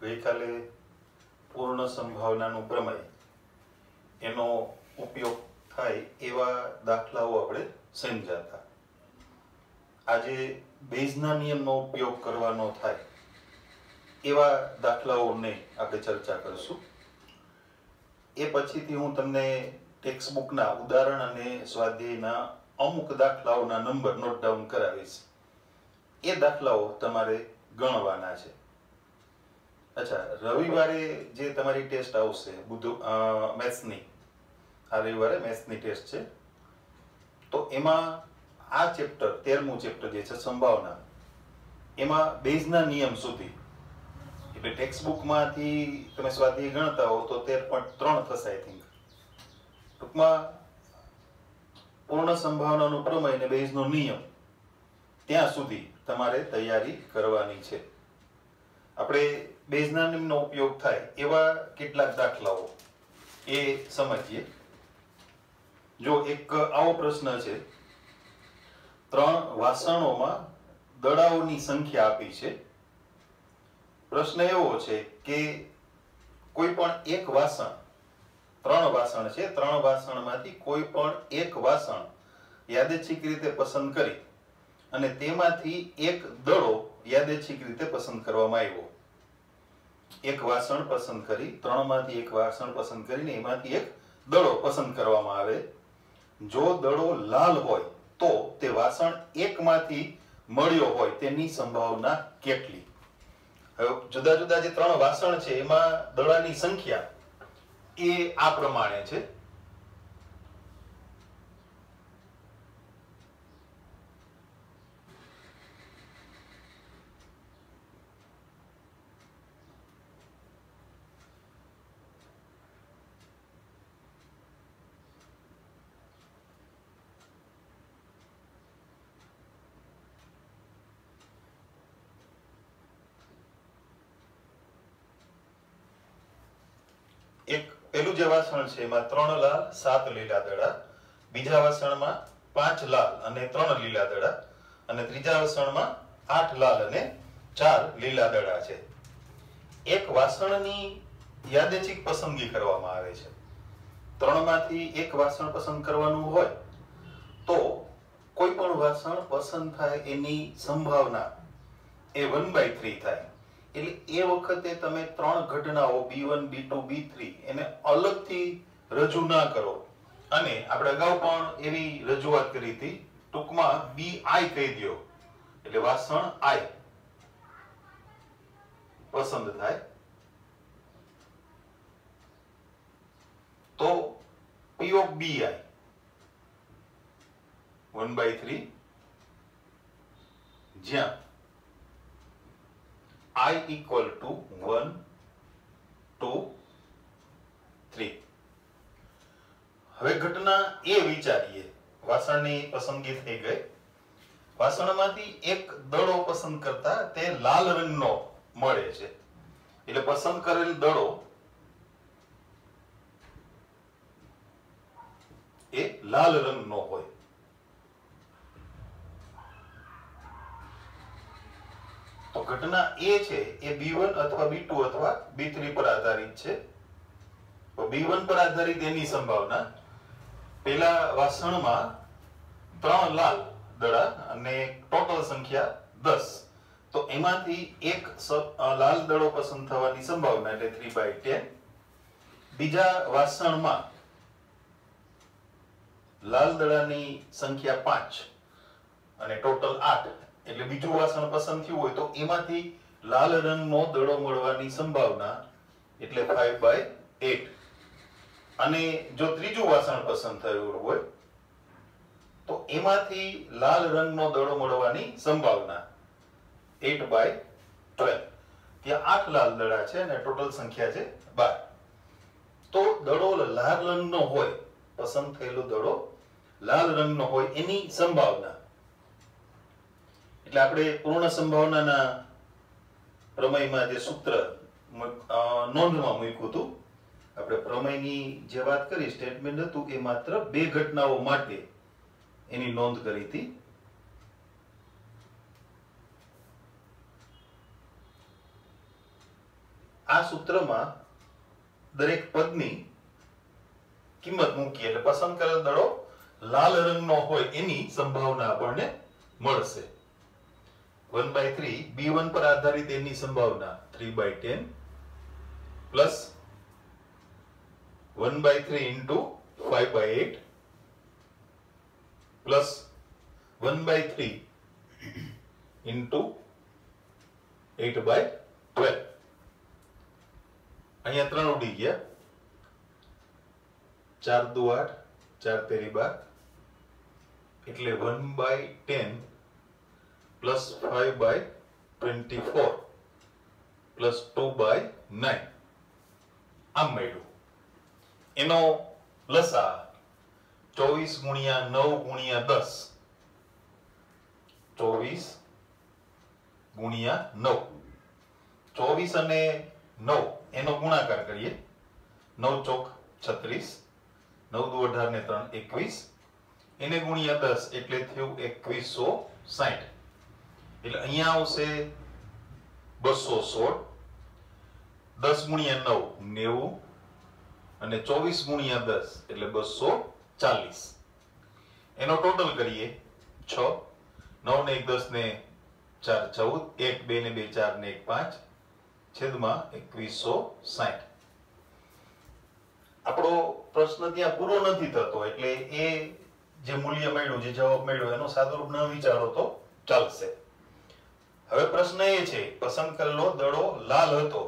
ગઈકાલે પૂર્ણ સંભાવનાનું પ્રમેય એનો ઉપયોગ થાય એવા દાખલાઓ આપણે સમજ્યા હતા. આજે બેઝના નિયમનો ઉપયોગ કરવાનો થાય એવા દાખલાઓને આપણે ચર્ચા કરીશું. એ પછીથી હું તમને ટેક્સ્ટ બુકના ઉદાહરણ અને સ્વાધ્યાયના અમુક દાખલાઓના નંબર નોટ ડાઉન કરાવીશ. એ દાખલાઓ તમારે ગણવાના છે. અચ્છા, રવિવારે જે તમારી ટેસ્ટ આવશે મેથ્સની, આ રવિવારે મેથ્સની ટેસ્ટ છે, તો એમાં આ ચેપ્ટર 13મું ચેપ્ટર જે છે સંભાવના, એમાં બેઝના નિયમ સુધી એટલે ટેક્સ્ટ બુકમાંથી તમે સ્વાધ્યાય ગણતા હો તો 13.3 થશે આઈ થિંક. ટૂંકમાં પૂર્ણ સંભાવનાનો પ્રમેય અને બેઝનો નિયમ ત્યાં સુધી તમારે તૈયારી કરવાની છે. આપણે બેઝના નિયમનો ઉપયોગ થાય એવા કેટલાક દાખલાઓ એ સમજીએ. જો એક આવો પ્રશ્ન છે, 3 વાસણોમાં દડાઓની સંખ્યા આપી છે. પ્રશ્ન એવો છે કે કોઈ પણ એક વાસણ, 3 વાસણ છે, 3 વાસણમાંથી કોઈ પણ એક વાસણ યાદચ્છિક રીતે પસંદ કરી અને તેમાંથી એક દડો યાદચ્છિક રીતે પસંદ કરવામાં આવ્યો. એક વાસણ પસંદ કરી, 3માંથી એક વાસણ પસંદ કરીને એમાંથી એક દડો પસંદ કરવામાં આવે. જો દડો લાલ હોય તો તે વાસણ એકમાંથી મળ્યો હોય તેની સંભાવના કેટલી? હવે જુદા જુદા જે 3 વાસણ છે એમાં દડાની સંખ્યા એ આ પ્રમાણે છે. એક પેલું જે વાસણ છે એમાં 3 લાલ 7 લીલા દડા, બીજા વાસણમાં 5 લાલ અને 3 લીલા દડા, અને ત્રીજા વાસણમાં 8 લાલ અને 4 લીલા દડા છે. એક વાસણની યાદચ્છિક પસંદગી કરવામાં આવે છે. 3માંથી એક વાસણ પસંદ કરવાનું હોય તો કોઈ પણ વાસણ પસંદ થાય એની સંભાવના એ 1/3 થાય. એટલે એ વખતે તમે 3 ઘટનાઓ B1, B2, B3 એને અલગથી રજૂ ના કરો. અને આપણે અગાઉ પણ એવી રજૂઆત કરી હતી, ટૂંકમાં BI કહી દો એટલે વાસણ I પસંદ થાય તો P of BI 1/3, જ્યાં I equal to 1, 2, 3. હવે ઘટના એ વિચારીએ, વાસણની પસંદગી થઈ ગઈ, વાસણમાંથી એક દડો પસંદ કરતા તે લાલ રંગનો મળે છે. એટલે પસંદ કરેલ દડો એ લાલ રંગનો હોય. તો ઘટના એ છે એ B1 અથવા B2 અથવા B3 પર આધારિત છે. તો B1 પર આધારિત એની સંભાવના, પેલા વાસણમાં 3 લાલ દડા અને ટોટલ સંખ્યા 10, તો એમાંથી એક લાલ દડો પસંદ થવાની સંભાવના એટલે 3/10. બીજા વાસણમાં લાલ દડાની સંખ્યા 5 અને ટોટલ 8, એટલે બીજું વાસણ પસંદ થયું હોય તો એમાંથી લાલ રંગનો દડો મળવાની સંભાવના એટલે 5/8. અને જો ત્રીજું વાસણ પસંદ થયું હોય તો એમાંથી લાલ રંગનો દડો મળવાની સંભાવના 8/12. ત્યાં 8 લાલ દડા છે અને ટોટલ સંખ્યા છે 12. તો દડો લાલ રંગનો હોય, પસંદ થયેલો દડો લાલ રંગનો હોય એની સંભાવના, એટલે આપણે પૂર્ણ સંભાવનાના પ્રમેયમાં જે સૂત્ર નોંધમાં મૂક્યું હતું, આપણે પ્રમેયની જે વાત કરી, સ્ટેટમેન્ટ હતું એ માત્ર 2 ઘટનાઓ માટે એની નોંધ કરી હતી. આ સૂત્રમાં દરેક પદની કિંમત મૂકીએ એટલે પસંદ કરેલ દડો લાલ રંગનો હોય એની સંભાવના આપણને મળશે. 1/3 B1 પર આધારિત એની સંભાવના 3/10 પ્લસ 1/3 into 5/8 પ્લસ 1/3 into 8/12. અહીંયા 3 ઉડી ગયા. 4 દુ 8, 4 તેરી 12 એટલે 1/10 પ્લસ 5/24 પ્લસ 2/9 આમ મળ્યું. એનો લસા 24 ગુણ્યા 9 ગુણ્યા 10, 24 ગુણ્યા 9, 24 અને 9 એનો ગુણાકાર કરીએ. 9 ચોક 36, 9 દુ 18 ને 3 21, એને ગુણ્યા 10 એટલે થયું 2160. એટલે અહીંયા આવશે 216, 10 ગુણ્યા 9 90 અને 24 ગુણ્યા 10 એટલે 240. એનો ટોટલ કરીએ 6, 9 ને 1 10 ને 4 14, 1 2 ને 2 4 ને 1 5 છેદમાં 2160. આપણો પ્રશ્ન ત્યાં પૂરો નથી થતો એટલે એ જે મૂલ્ય મળ્યું, જે જવાબ મળ્યો એનો સાદુરૂપ ન વિચારો તો ચાલશે. હવે પ્રશ્ન એ છે, પસંદ કરેલો દડો લાલ હતો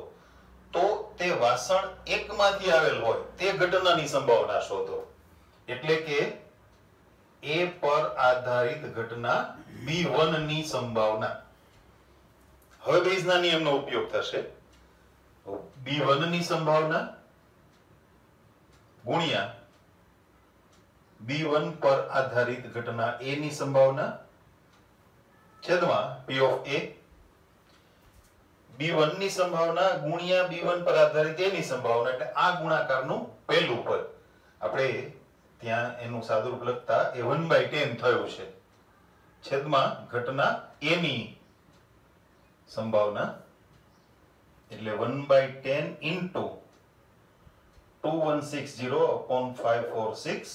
તો તે વાસણ 1 માંથી આવેલ હોય તે ઘટનાની સંભાવના શોધો. એટલે કે A પર આધારિત ઘટના B1 ની સંભાવના. હવે બેઝના નિયમનો ઉપયોગ થશે. B1 ની સંભાવના ગુણ્યા B1 પર આધારિત ઘટના A ની સંભાવના છેદમાં P of A. B1 ની સંભાવના ગુણ્યા B1 પર આધારિત A ની સંભાવના એટલે આ ગુણાકારનું પહેલું પદ. આપણે ત્યાં એનું સાદુરૂપ લખતા એ 1/10 થયું છે છેદમાં ઘટના A ની સંભાવના એટલે 1/10 into 2160 upon 546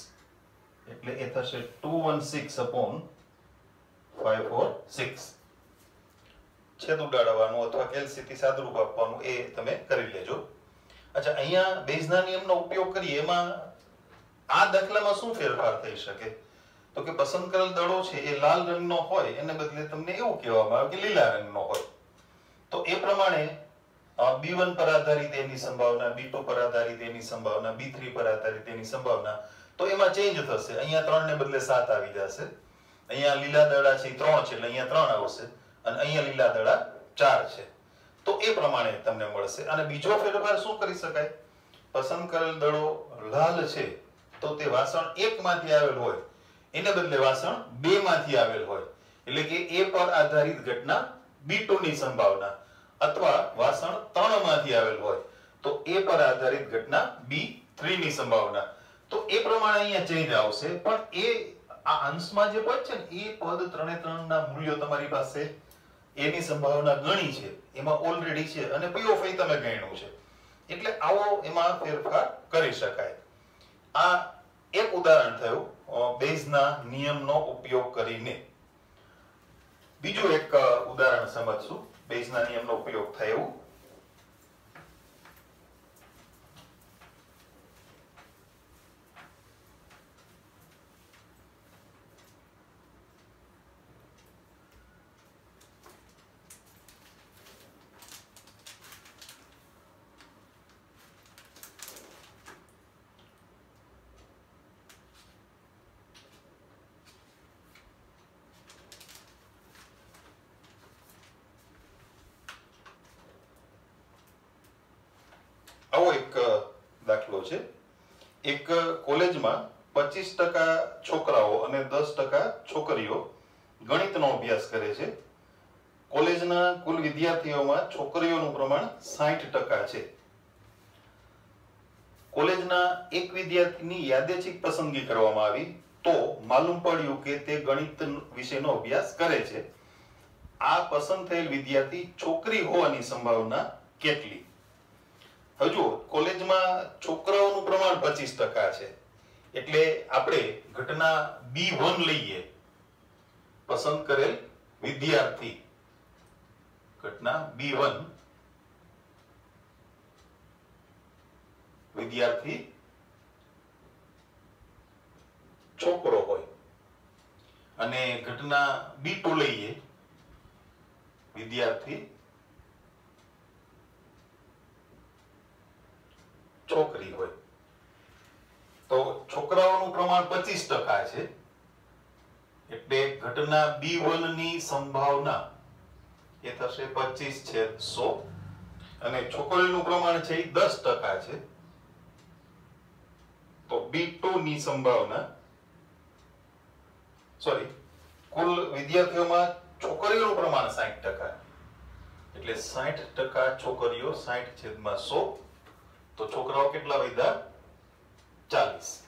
એટલે એ થશે 216 upon 546. છેદ ઉડાડવાનું અથવા કેલ્સીથી સાદુરૂપ આપવાનું એ તમે કરી લેજો. અચ્છા, અહીંયા બેઝના નિયમનો ઉપયોગ કરીએ એમાં આ દાખલામાં શું ફેરફાર થઈ શકે? તો કે પસંદ કરેલ દડો છે એ લાલ રંગનો હોય એને બદલે તમને એવું કહેવામાં આવે કે લીલા રંગનો હોય. તો એ પ્રમાણે B1 પર આધારિત એની સંભાવના, B2 પર આધારિત એની સંભાવના, B3 પર આધારિત એની સંભાવના, તો એમાં ચેન્જ થશે. અહીંયા 3 ને બદલે 7 આવી જશે. અહીંયા લીલા દડા છે 3 છે એટલે અહીંયા 3 આવશે અને અહીંયા લીલા દડા 4 છે. તો એ પ્રમાણે તમને મળશે. અને બીજો ફેરફાર શું કરી શકાય? પસંદ કરેલ દડો લાલ છે તો તે વાસણ 1 માંથી આવેલ હોય એને બદલે વાસણ 2 માંથી આવેલ હોય એટલે કે A પર આધારિત ઘટના B2 ની સંભાવના અથવા વાસણ 3 માંથી આવેલ હોય તો A પર આધારિત ઘટના B3 ની સંભાવના. તો એ પ્રમાણે અહીંયા ચેન્જ આવશે. પણ એ આ અંશમાં જે પદ છે ને એ પદ 3 ના મૂલ્યો તમારી પાસે એની સંભાવના ગણી છે એમાં ઓલરેડી છે અને P of A તમે ગણ્યું છે એટલે આવો એમાં ફેરફાર કરી શકાય. આ એક ઉદાહરણ થયું બેઝના નિયમનો ઉપયોગ કરીને. બીજું એક ઉદાહરણ સમજશું બેઝના નિયમનો ઉપયોગ થાય એવું. આવો એક દાખલો છે. એક કોલેજમાં 25% છોકરાઓ અને 10% છોકરીઓ ગણિતનો અભ્યાસ કરે છે. કોલેજના કુલ વિદ્યાર્થીઓમાં છોકરીઓનું પ્રમાણ 60% છે. કોલેજના એક વિદ્યાર્થીની યાદચ્છિક પસંદગી કરવામાં આવી તો માલુમ પડ્યું કે તે ગણિત વિષયનો અભ્યાસ કરે છે. આ પસંદ થયેલ વિદ્યાર્થી છોકરી હોવાની સંભાવના કેટલી? હવે જુઓ, કોલેજમાં છોકરાઓનું પ્રમાણ 25% છે, એટલે આપણે ઘટના B1 લઈએ, પસંદ કરેલ વિદ્યાર્થી, ઘટના B1 વિદ્યાર્થી છોકરો હોય, અને ઘટના B2 લઈએ, વિદ્યાર્થી છોકરી હોય. તો છોકરાઓનું પ્રમાણ 25% છે, એટલે ઘટના B1 ની સંભાવના એ થશે 25/100, અને છોકરીઓનું પ્રમાણ છે એ 10% છે, તો B2 ની સંભાવના, સોરી, કુલ વિદ્યાર્થીઓમાં છોકરીઓનું પ્રમાણ 60%, એટલે 60% છોકરીઓ, 60/100, તો છોકરાઓ કેટલા વધ્યા? 40.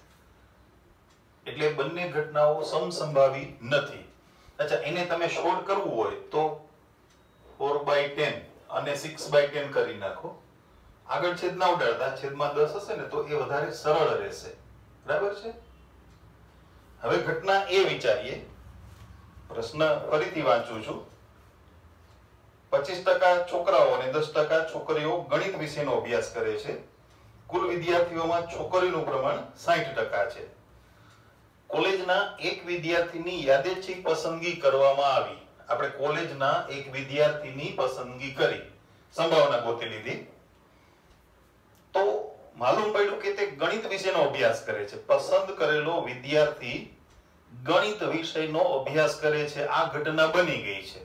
એટલે બંને ઘટનાઓ સમસંભાવી નથી. અચ્છા, એને તમે શોર્ટ કરવું હોય તો 4/10 અને 6/10 કરી નાખો. આગળ છેદ ના ઉડાડતા, છેદમાં 10 હશે ને તો એ વધારે સરળ રહેશે. બરાબર છે? હવે ઘટના એ વિચારીએ. પ્રશ્ન ફરીથી વાંચું છું. 25% છોકરાઓ અને 10% છોકરીઓ ગણિત વિષયનો અભ્યાસ કરે છે. કુલ વિદ્યાર્થીઓમાં છોકરીઓનું પ્રમાણ 60% છે. કોલેજના એક વિદ્યાર્થીની યાદચ્છિક પસંદગી કરવામાં આવી. આપણે કોલેજના એક વિદ્યાર્થીની પસંદગી કરી, સંભાવના ગોતી લીધી. તો માલુમ પડ્યું કે તે ગણિત વિષયનો અભ્યાસ કરે છે. પસંદ કરેલો વિદ્યાર્થી ગણિત વિષયનો અભ્યાસ કરે છે. આ ઘટના બની ગઈ છે.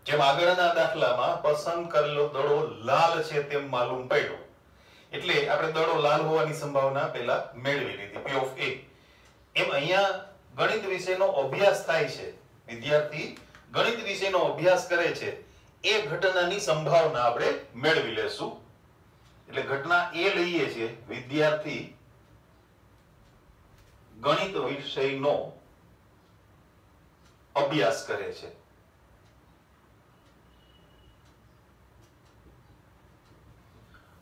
જેમ આગળના દાખલામાં પસંદ કરેલો દડો લાલ છે તેમ માલુમ પડ્યું, એટલે આપણે દડો લાલ હોવાની સંભાવના પહેલા મેળવી લીધી, P of A. એમ અહીંયા ગણિત વિષયનો અભ્યાસ થાય છે, વિદ્યાર્થી ગણિત વિષયનો અભ્યાસ કરે છે, એ ઘટનાની સંભાવના આપણે મેળવી લેશું. એટલે ઘટના એ લઈએ છીએ, વિદ્યાર્થી ગણિત વિષયનો અભ્યાસ કરે છે.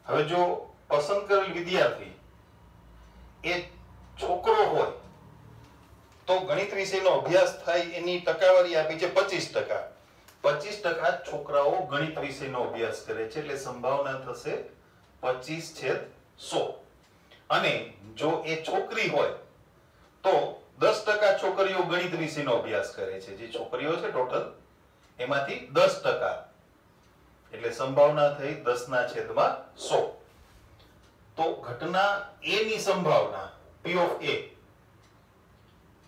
હવે જો પસંદ કરેલ વિદ્યાર્થી એ છોકરો હોય તો ગણિત વિષયનો અભ્યાસ થાય એની ટકાવારી આપી છે 25%. 25% છોકરાઓ ગણિત વિષયનો અભ્યાસ કરે છે, એટલે સંભાવના થશે 25/100. અને જો એ છોકરી હોય તો 10% છોકરીઓ ગણિત વિષયનો અભ્યાસ કરે છે. જે છોકરીઓ છે ટોટલ એમાંથી 10%, એટલે સંભાવના થઈ 10/100. તો ઘટના A ની સંભાવના P of A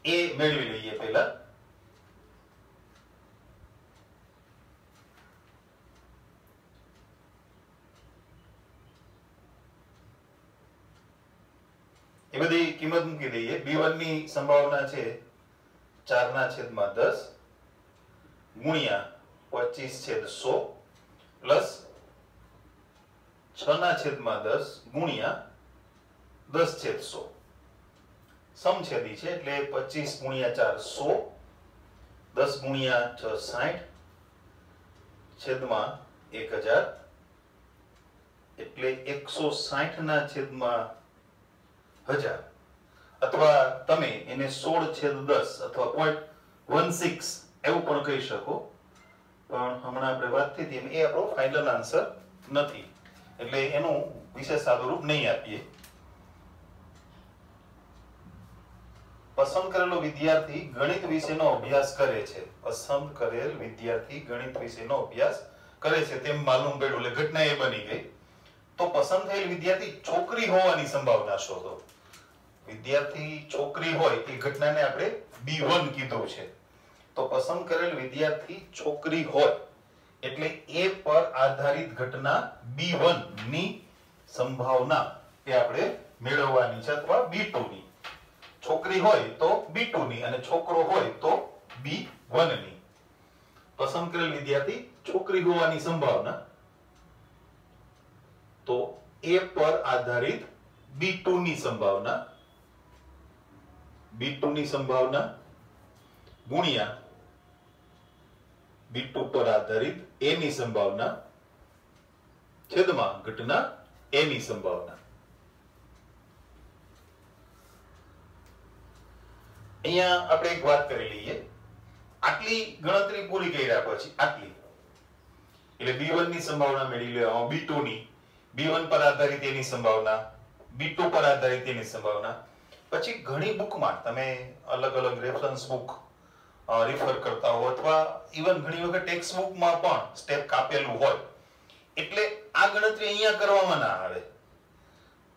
એ મેળવી લઈએ પહેલા. એ બધી કિંમત મૂકી દઈએ. B1 ની સંભાવના છે 4/10 ગુણ્યા 25/100 પ્લસ 6/10 ગુણ્યા 10/100. સમછેદી છે એટલે 25 ગુણ્યા 4 100, 10 ગુણ્યા 6 60, છેદમાં 1000, એટલે 160/1000. અથવા તમે એને 16/10 અથવા 0.16 એવું પણ કહી શકો, પણ હમણાં આપણે વાત થઈ હતી એ આપણો ફાઇનલ આન્સર નથી, એટલે એનું વિશેષ સાદુરૂપ નહીં આપીએ. પસંદ કરેલો વિદ્યાર્થી ગણિત વિષયનો અભ્યાસ કરે છે. પસંદ કરેલ વિદ્યાર્થી ગણિત વિષયનો અભ્યાસ કરે છે તેમ માલુમ પડ્યું, એટલે ઘટના એ બની ગઈ. તો પસંદ થયેલ વિદ્યાર્થી છોકરી હોવાની સંભાવના શોધો. વિદ્યાર્થી છોકરી હોય એ ઘટનાને આપણે B1 કીધું છે. તો પસંદ કરેલ વિદ્યાર્થી છોકરી હોય એટલે એ પર આધારિત ઘટના B1 ની સંભાવના એ આપણે મેળવવાની છે, અથવા B2 ની. છોકરી હોય તો B2 ની અને છોકરો હોય તો B1 ની. પસંદ કરેલ વિદ્યાર્થી છોકરી હોવાની સંભાવના, તો એ પર આધારિત B2 ની સંભાવના, B2 ની સંભાવના ગુણ્યા B2 પર આધારિત A ની સંભાવના છેદમાં ઘટના a ની સંભાવના. અહીંયા આપણે એક વાત કરી લઈએ. આટલી ગણતરી પૂરી કર્યા પછી આટલી એટલે b1 ની સંભાવના મેળવી લેવામાં, b2 ની, b1 પર આધારિત એની સંભાવના, b2 પર આધારિત એની સંભાવના. પછી ઘણી બુકમાં તમે અલગ અલગ રેફરન્સ બુક રિફર કરતા હો અથવા ઇવન ઘણી વખત ટેક્સ્ટ બુકમાં પણ સ્ટેપ કાપેલું હોય એટલે આ ગણતરી અહીંયા કરવામાં ના આવે.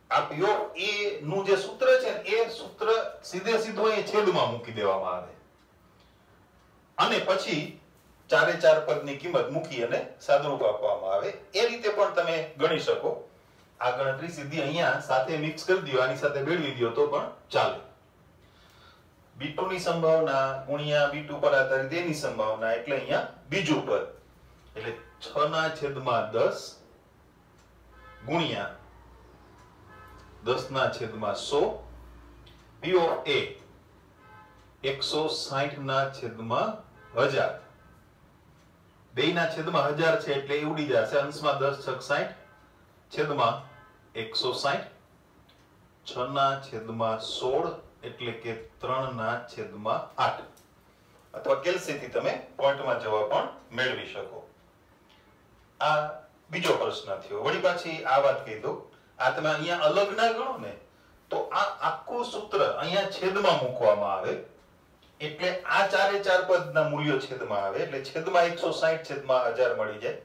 આ p ઓફ a નું જે સૂત્ર છે એ સૂત્ર સીધે સીધું અહીં છેદમાં મૂકી દેવામાં આવે અને પછી ચારે ચાર પદની કિંમત મૂકી અને સાદુરૂપ આપવામાં આવે. એ રીતે પણ તમે ગણી શકો. આ ગણતરી સીધી અહીંયા સાથે મિક્સ કરી દો, આની સાથે ભેળવી દો તો પણ ચાલે. b2 ની સંભાવના ગુણ્યા b2 પર આધારિત એની સંભાવના એટલે અહીંયા બીજું પદ એટલે 6/10 ગુણ્યા 10/100 p ઓફ a 160/1000 બેયના છેદમાં 1000 છે એટલે એ ઉડી જશે. અંશમાં 10 છક 60 છેદમાં 160 6/16 એટલે કે 3/8 અથવા કેલ્સીથી તમે પોઈન્ટમાં જવાબ પણ મેળવી શકો. આ બીજો પ્રશ્ન થયો. વળી પાછી આ વાત કહી દો, આ તમે અહીંયા અલગ ના ગણો ને તો આ આખું સૂત્ર અહીંયા છેદમાં મૂકવામાં આવે એટલે આ ચારે ચાર પદના મૂલ્યો છેદમાં આવે એટલે છેદમાં 160 છેદમાં 1000 મળી જાય.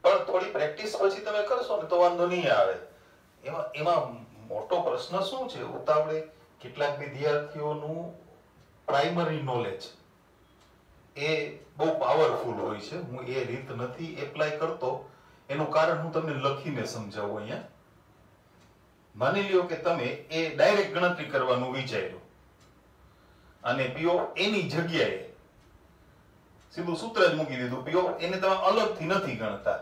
પણ થોડી પ્રેક્ટિસ પછી તમે કરશો ને તો વાંધો નહીં આવે. એમાં મોટો પ્રશ્ન શું છે, ઉતાવળે કેટલાક વિદ્યાર્થીઓનું પ્રાઇમરી નોલેજ એ બહુ પાવરફુલ હોય છે. હું એ રીત નથી એપ્લાય કરતો, એનું કારણ હું તમને લખીને સમજાવું. અહીંયા માની લ્યો કે તમે એ ડાયરેક્ટ ગણતરી કરવાનું વિચાર્યું અને p ઓફ a ની જગ્યાએ સીધું સૂત્ર જ મૂકી દીધું. p ઓફ a ને તમે અલગથી નથી ગણતા.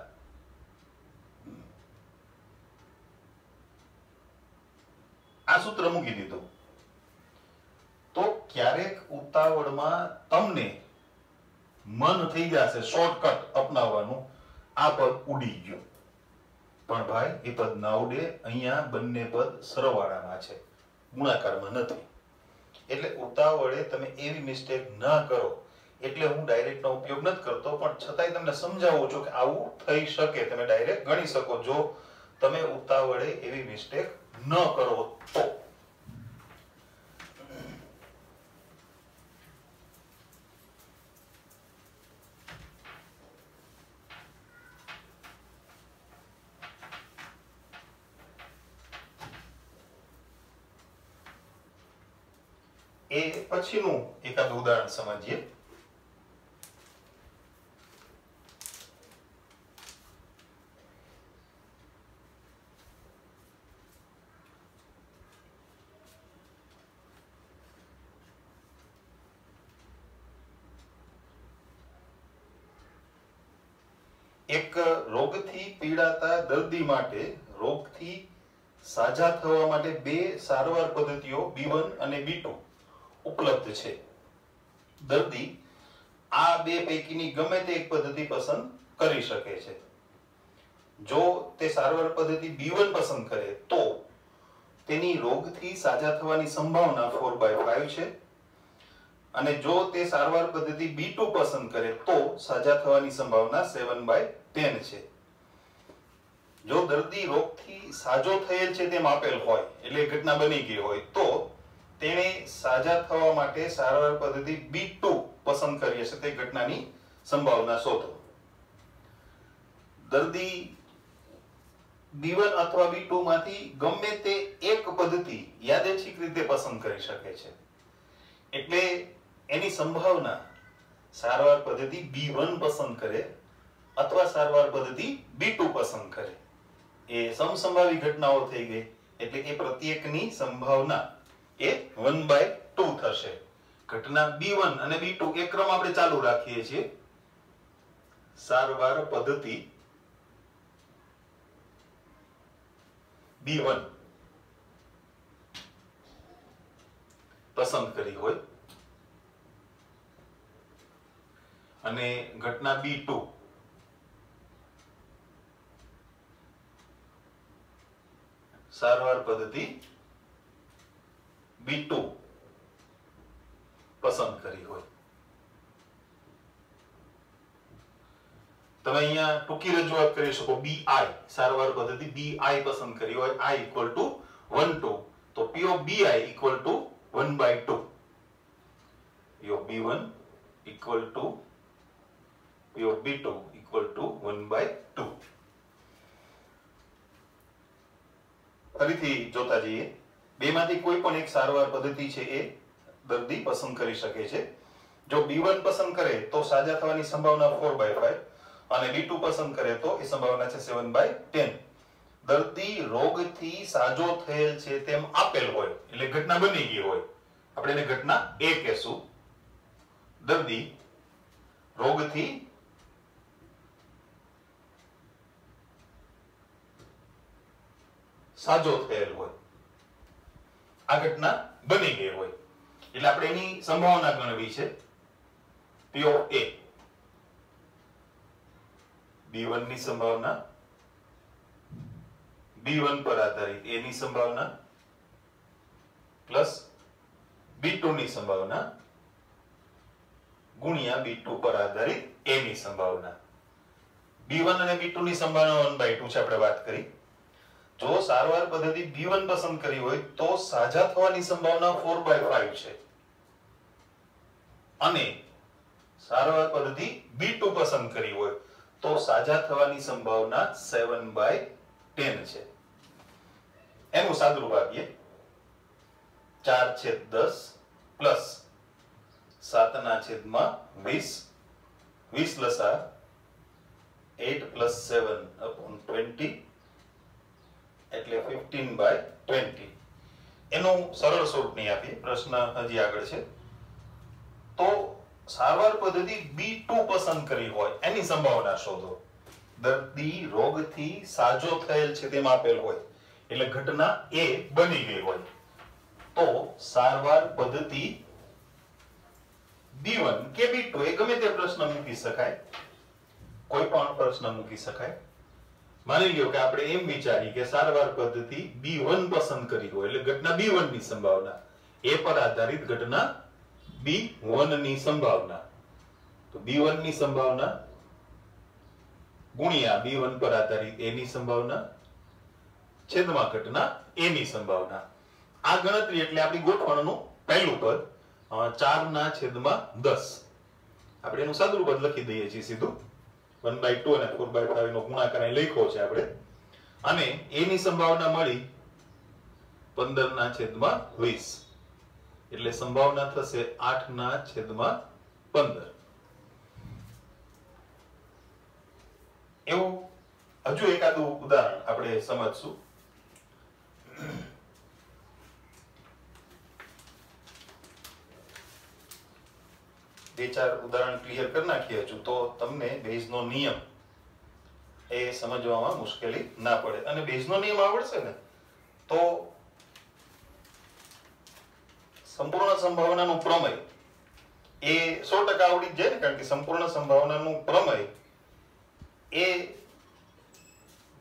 આ સૂત્ર મૂકી દીધું તો ક્યારેક ઉતાવળમાં તમને મન થઈ જશે શોર્ટકટ અપનાવવાનું, આ પદ ઉડી ગયું. પણ ભાઈ એ પદ ના ઉડે. અહીંયા બંને પદ સરવાળામાં છે, ગુણાકારમાં નથી. એટલે ઉતાવળે તમે એવી મિસ્ટેક ન કરો એટલે હું ડાયરેક્ટ નો ઉપયોગ નથી કરતો, પણ છતાંય તમને સમજાવું છું કે આવું થઈ શકે. તમે ડાયરેક્ટ ગણી શકો જો તમે ઉતાવળે એવી મિસ્ટેક ન કરો તો. એ પછીનું એકાદ ઉદાહરણ સમજીએ. એક રોગથી પીડાતા દર્દી માટે રોગથી સાજા થવા માટે બે સારવાર પદ્ધતિઓ B1 અને B2 ઉપલબ્ધ છે. દર્દી આ બે પૈકીની ગમે તે એક પદ્ધતિ પસંદ કરી શકે છે. જો તે સારવાર પદ્ધતિ B1 પસંદ કરે તો તેની રોગથી સાજા થવાની સંભાવના 4/5 છે અને જો તે સારવાર પદ્ધતિ B2 પસંદ કરે તો સાજા થવાની સંભાવના 7/10 છે. જો દર્દી રોગથી સાજો થયેલ છે તેમ આપેલ હોય એટલે ઘટના બની ગઈ હોય તો તેણે સાજા થવા માટે સારવાર પદ્ધતિ B2 પસંદ કરી હશે તે ઘટનાની સંભાવના શોધો. દર્દી B1 અથવા B2 માંથી ગમે તે એક પદ્ધતિ યાદચ્છિક રીતે પસંદ કરી શકે છે એટલે એની સંભાવના સારવાર પદ્ધતિ B1 પસંદ કરે અથવા સારવાર પદ્ધતિ B2 પસંદ કરે એ સમસંભાવી ઘટનાઓ થઈ ગઈ એટલે એ પ્રત્યેકની સંભાવના એ 1/2 થશે. ઘટના B1 અને B2 એ ક્રમ આપણે ચાલુ રાખીએ છીએ. સારવાર પદ્ધતિ B1 પસંદ કરી હોય અને ઘટના B2 સારવાર પદ્ધતિ B2 પસંદ કરી હોય. તમે અહીંયા ટૂંકી રજૂઆત કરી શકો BI સારવાર પદ્ધતિ BI પસંદ કરી હોય I equal to 1 2 તો P of BI equal to 1/2 P of B1 equal to P of B2 equal to 1/2. ફરીથી જોતા જઈએ બેમાંથી કોઈ પણ એક સારવાર પદ્ધતિ છે એ દર્દી પસંદ કરી શકે છે. જો B1 પસંદ કરે તો સાજા થવાની સંભાવના 4/5 અને B2 પસંદ કરે તો એ સંભાવના છે 7/10. દર્દી રોગથી સાજો થયેલ છે તેમ આપેલ હોય એટલે ઘટના બની ગઈ હોય આપણે એને ઘટના A કહેશું. દર્દી રોગથી સાજો થયેલ હોય આ ઘટના બની ગઈ હોય એટલે આપણે એની સંભાવના ગણવી છે P of A. B1 ની સંભાવના B1 પર આધારિત A ની સંભાવના પ્લસ B2 ની સંભાવના ગુણ્યા B2 પર આધારિત A ની સંભાવના. B1 અને B2 ની સંભાવના 1/2 છે આપણે વાત કરી. જો સારવાર પદ્ધતિ B1 પસંદ કરી હોય તો સાજા થવાની સંભાવના 4/5 છે અને સારવાર પદ્ધતિ B2 પસંદ કરી હોય તો સાજા થવાની સંભાવના 7/10 છે. એનું સાદુરૂપ આપીએ 4/10 પ્લસ 7/20 20 લસા 8 + 7/20 એટલે 15/20. એનું સરળ સ્વરૂપ નહીં આપીએ પ્રશ્ન હજી આગળ છે. તો સારવાર પદ્ધતિ B2 પસંદ કરી હોય એની સંભાવના શોધો. દર્દી રોગથી સાજો થયેલ છે તેમ આપેલ હોય એટલે ઘટના A બની ગઈ હોય તો સારવાર પદ્ધતિ B1 કે B2 એ ગમે તે પ્રશ્ન મૂકી શકાય કોઈ પણ પ્રશ્ન મૂકી શકાય. માની લ્યો કે આપણે એમ વિચારીએ કે સારવાર પદ્ધતિ B1 પસંદ કરી હોય એટલે ઘટના B1 ની સંભાવના A પર આધારિત ઘટના B1 ની સંભાવના તો B1 ની સંભાવના ગુણ્યા B1 પર આધારિત A ની સંભાવના છેદમાં ઘટના A ની સંભાવના. આ ગણતરી એટલે આપણી ગોઠવણનું પહેલું પદ 4/10 આપણે એનું સાદુરૂપ પદ લખી દઈએ છીએ સીધું 1/2 અને 4/5 નો ગુણાકાર અહીં લખ્યો છે આપણે અને A ની સંભાવના મળી 15/20 એટલે સંભાવના થશે 8/15. એવું હજુ એકાદું ઉદાહરણ આપણે સમજશું. બે ચાર ઉદાહરણ ક્લિયર કરી નાખીએ હજુ તો તમને બેઝનો નિયમ એ સમજવામાં મુશ્કેલી ના પડે અને બેઝનો નિયમ આવડશે ને તો સંપૂર્ણ સંભાવનાનું પ્રમેય એ 100% આવડી જ જાય ને કારણ કે સંપૂર્ણ સંભાવનાનું પ્રમેય એ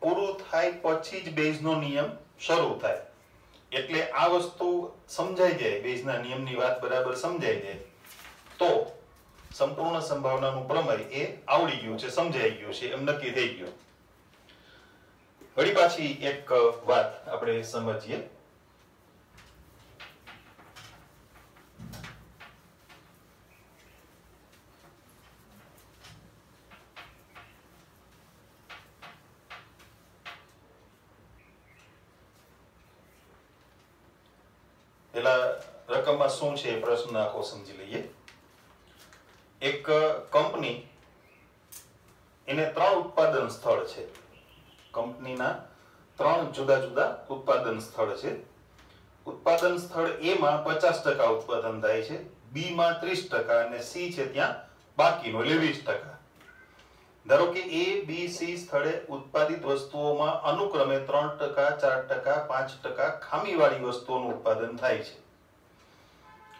પૂરું થાય પછી જ બેઝનો નિયમ શરૂ થાય એટલે આ વસ્તુ સમજાઈ જાય બેઝના નિયમની વાત બરાબર સમજાઈ જાય તો સંપૂર્ણ સંભાવનાનું પ્રમેય એ આવડી ગયું છે સમજાઈ ગયું છે એમ નક્કી થઈ ગયું. વળી પાછી એક વાત આપણે સમજીએ. પેલા રકમમાં શું છે પ્રશ્ન આખો સમજી લઈએ. એક કંપની એને 3 ઉત્પાદન સ્થળ છે. કંપનીના 3 જુદા જુદા ઉત્પાદન સ્થળ છે. ઉત્પાદન સ્થળ A માં 50% ઉત્પાદન થાય છે, B માં 30% અને C છે ત્યાં બાકીનો એટલે 20%. ધારો કે A, B, C સ્થળે ઉત્પાદિત વસ્તુઓમાં અનુક્રમે 3%, 4%, 5% ખામીવાળી વસ્તુઓનું ઉત્પાદન થાય છે.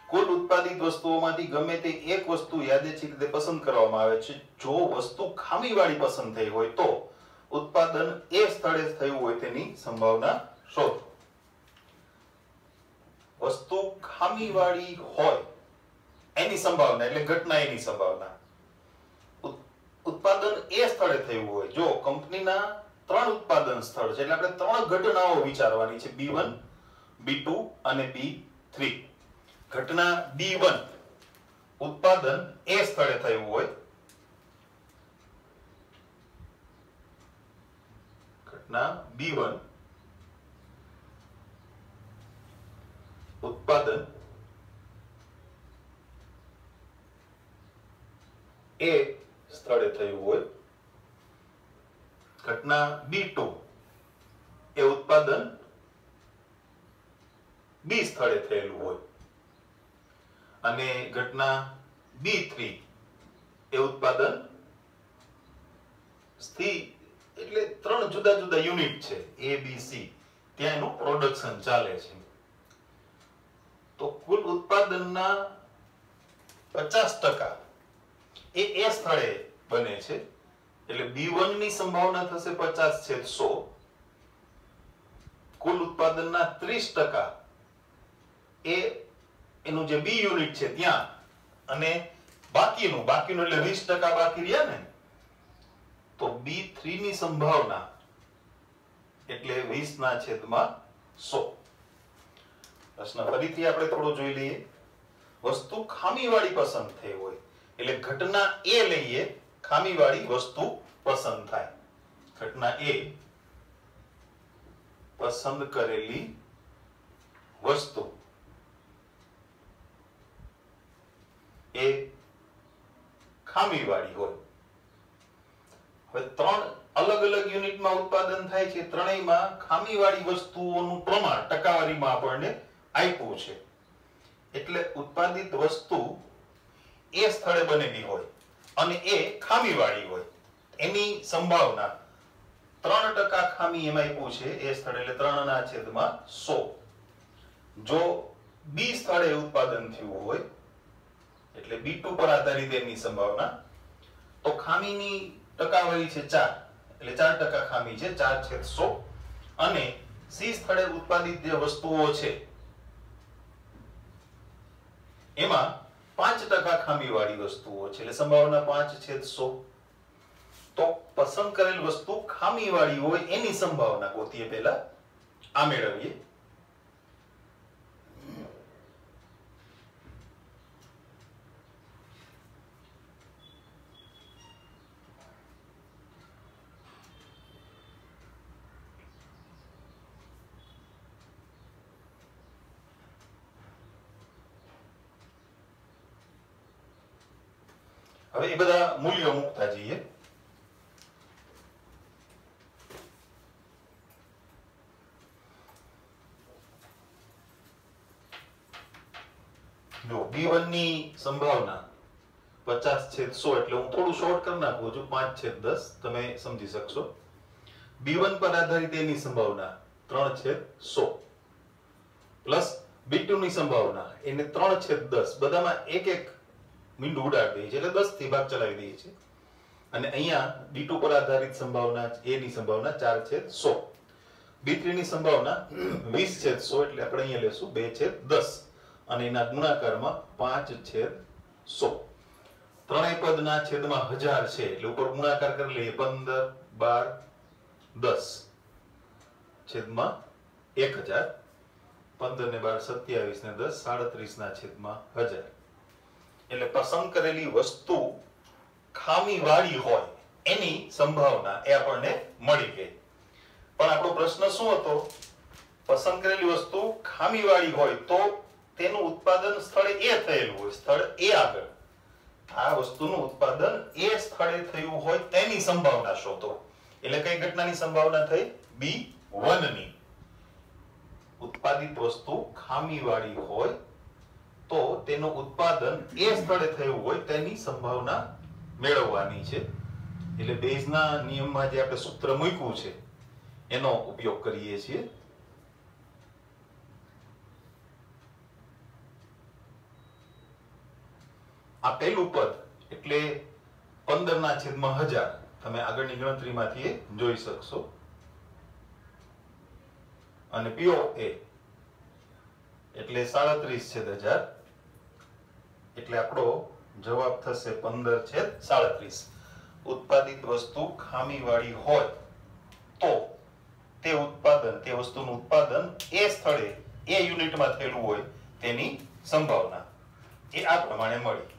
કુલ ઉત્પાદિત વસ્તુઓમાંથી ગમે તે એક વસ્તુ યાદચ્છિક રીતે પસંદ કરવામાં આવે છે. જો વસ્તુ ખામીવાળી પસંદ થઈ હોય તો ઉત્પાદન એ સ્થળે થયું હોય તેની સંભાવના શોધો. વસ્તુ ખામીવાળી હોય એની સંભાવના એટલે ઘટના એની સંભાવના. ઉત્પાદન એ સ્થળે થયું હોય. જો કંપનીના 3 ઉત્પાદન સ્થળ છે એટલે આપણે 3 ઘટનાઓ વિચારવાની છે, B1, B2 અને B3. ઘટના B1 ઉત્પાદન એ સ્થળે થયું હોય, ઘટના B1 ઉત્પાદન એ સ્થળે થયું હોય, ઘટના B2 એ ઉત્પાદન B સ્થળે થયેલું હોય, અને ઘટના B3 એ ઉત્પાદન C એટલે 3 જુદા જુદા યુનિટ છે A B C, ત્યાં એનું પ્રોડક્શન ચાલે છે. તો કુલ ઉત્પાદનના 50% એ સ્થળે બને છે એટલે B1 ની સંભાવના થશે 50/100. કુલ ઉત્પાદનના 30% એ એનું જે B યુનિટ છે ત્યાં, અને બાકીનું એટલે 20% બાકી રહ્યા ને, તો B3 ની સંભાવના એટલે 20/100. પ્રશ્ન ફરીથી આપણે થોડો જોઈ લઈએ. વસ્તુ ખામીવાળી પસંદ થઈ હોય એટલે ઘટના એ લઈએ, ખામીવાળી વસ્તુ પસંદ થાય. ઘટના એ પસંદ કરેલી વસ્તુ એ ખામીવાળી હોય. હવે 3 અલગ અલગ યુનિટમાં ઉત્પાદન થાય છે, ત્રણેયમાં ખામીવાળી વસ્તુઓનું પ્રમાણ ટકાવારીમાં આપણને આપ્યું છે. એટલે ઉત્પાદિત વસ્તુ એ સ્થળે બનેલી હોય અને એ ખામીવાળી હોય, એની સંભાવના 3% ખામી એમાં આપ્યું છે એ સ્થળે એટલે 3/100. જો B સ્થળે ઉત્પાદન થયું હોય એટલે B2 પર આધારિત એની સંભાવના, તો ખામીની ટકાવારી છે 4 એટલે 4% ખામી છે 4/100. અને C સ્થળે ઉત્પાદિત જે વસ્તુઓ છે એમાં 5% ખામીવાળી વસ્તુઓ છે એટલે સંભાવના 5/100. તો પસંદ કરેલ વસ્તુ ખામીવાળી હોય એની સંભાવના ગોતીએ, પહેલા આ મેળવીએ. હવે એ બધા મૂલ્યો મૂકતા જઈએ. જો B1 ની સંભાવના 50/100 એટલે હું થોડું શોર્ટ કરી નાખું છું, 5/10 તમે સમજી શકશો. B1 પર આધારિત એની સંભાવના 3/100 પ્લસ B2 ની સંભાવના એને 3/10, બધામાં એક મીંડું ઉડાડી દઈએ છીએ એટલે 10 થી ભાગ ચલાવી દઈએ છીએ. અને અહીંયા B2 પર આધારિત સંભાવના A ની સંભાવના 4/100, B3 ની સંભાવના 20/100 એટલે આપણે અહીંયા લેશું 2/10 અને એના ગુણાકારમાં 5/100. ત્રણેય પદના છેદમાં 1000 છે એટલે ઉપર ગુણાકાર કરી લઈએ 15, 12, 10 છેદમાં 1000. 15 ને 12 27 ને 10 37 ના છેદમાં 1000. એટલે પસંદ કરેલી વસ્તુ ખામીવાળી હોય એની સંભાવના એ આપણને મળી ગઈ. પણ આપણો પ્રશ્ન શું હતો? પસંદ કરેલી વસ્તુ ખામીવાળી હોય તો તેનું ઉત્પાદન સ્થળે એ થયેલું હોય, સ્થળ એ આગળ આ વસ્તુનું ઉત્પાદન એ સ્થળે થયું હોય તેની સંભાવના શોધો. એટલે કઈ ઘટનાની સંભાવના થઈ? B1 ની. ઉત્પાદિત વસ્તુ ખામીવાળી હોય તો તેનું ઉત્પાદન એ સ્થળે થયું હોય તેની સંભાવના મેળવવાની છે. એટલે બેઝના નિયમમાં જે આપણે સૂત્ર મૂક્યું છે એનો ઉપયોગ કરીએ છીએ. આ પહેલું પદ એટલે 15/1000 તમે આગળની ગણતરીમાંથી જોઈ શકશો. અને PO A એટલે 37/1000 એટલે આપણો જવાબ થશે 15/37. ઉત્પાદિત વસ્તુ ખામીવાળી હોય તો તે વસ્તુનું ઉત્પાદન એ સ્થળે એ યુનિટમાં થયેલું હોય તેની સંભાવના એ આ પ્રમાણે મળી.